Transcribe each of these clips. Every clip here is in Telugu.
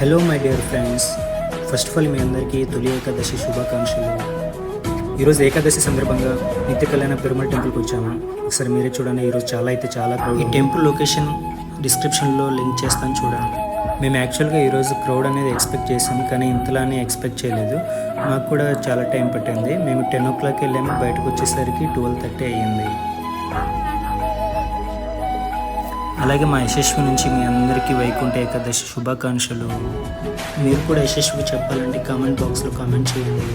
Hello my dear friends, first of all మీ అందరికీ తొలి ఏకాదశి శుభాకాంక్షలు. ఈరోజు ఏకాదశి సందర్భంగా నిత్య కళ్యాణ పెరుమాళ్ టెంపుల్కి వచ్చాము. ఒకసారి మీరే చూడండి, ఈరోజు చాలా క్రౌడ్. ఈ టెంపుల్ లొకేషన్ డిస్క్రిప్షన్లో లింక్ చేస్తాను చూడండి. మేము యాక్చువల్గా ఈరోజు క్రౌడ్ అనేది ఎక్స్పెక్ట్ చేసాం, కానీ ఇంతలానే ఎక్స్పెక్ట్ చేయలేదు. మాకు కూడా చాలా టైం పట్టింది. మేము 10 o'clock వెళ్ళాము, బయటకు వచ్చేసరికి 12:30 అయ్యింది. అలాగే మా యశస్వి నుంచి మీ అందరికీ వైకుంఠ ఏకాదశి శుభాకాంక్షలు. మీరు కూడా యశస్వి చెప్పాలంటే కామెంట్ బాక్స్లో కామెంట్ చేయండి.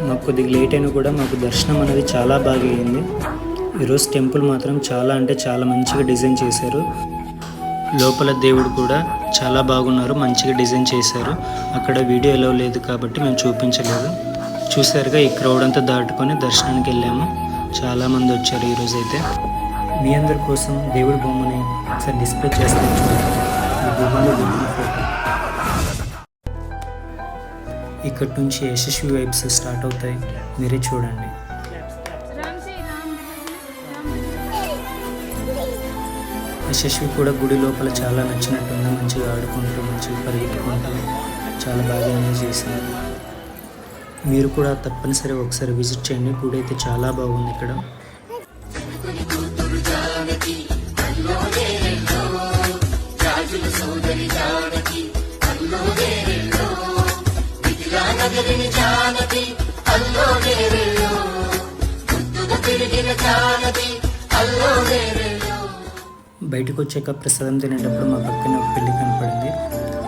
మాకు కొద్దిగా లేట్ అయినా కూడా మాకు దర్శనం అనేది చాలా బాగా అయింది. ఈరోజు టెంపుల్ మాత్రం చాలా మంచిగా డిజైన్ చేశారు. లోపల దేవుడు కూడా చాలా బాగున్నారు, మంచిగా డిజైన్ చేశారు. అక్కడ వీడియో ఎలా లేదు కాబట్టి మేము చూపించలేదు. చూసారుగా, ఈ క్రౌడ్ అంతా దాటుకొని దర్శనానికి వెళ్ళాము. చాలామంది వచ్చారు ఈరోజు అయితే. మీ అందరి కోసం దేవుడి బొమ్మని ఒకసారి డిస్ప్లే చేస్తాను చూడండి. ఈ బొమ్మలో దేవుడి ఫోటో. ఇక్కడి నుంచి యశస్వి వైబ్స్ స్టార్ట్ అవుతాయి, మీరే చూడండి. యశస్వి కూడా గుడి లోపల చాలా నచ్చినట్టుంది. మంచిగా ఆడుకుంటూ, మంచిగా పరిగెట్టుకుంటూ చాలా బాగా ఎంజాయ్ చేశారు. మీరు కూడా తప్పనిసరిగా ఒకసారి విజిట్ చేయండి. గుడి అయితే చాలా బాగుంది ఇక్కడ. బయటకు వచ్చాక ప్రసాదం తినేటప్పుడు మా పక్కన ఒక పిల్లి కనపడింది.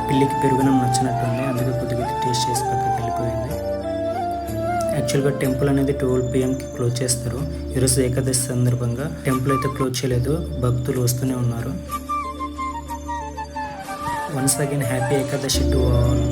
పిల్లికి పెరుగునం నచ్చినట్టుంది, అందుకే కొద్దిగా టేస్ట్ చేసి పక్కకి వెళ్ళిపోయింది. యాక్చువల్గా టెంపుల్ అనేది 12 PM క్లోజ్ చేస్తారు. ఈరోజు ఏకాదశి సందర్భంగా టెంపుల్ అయితే క్లోజ్ చేయలేదు, భక్తులు వస్తూనే ఉన్నారు. Once again happy Ekadashi to all.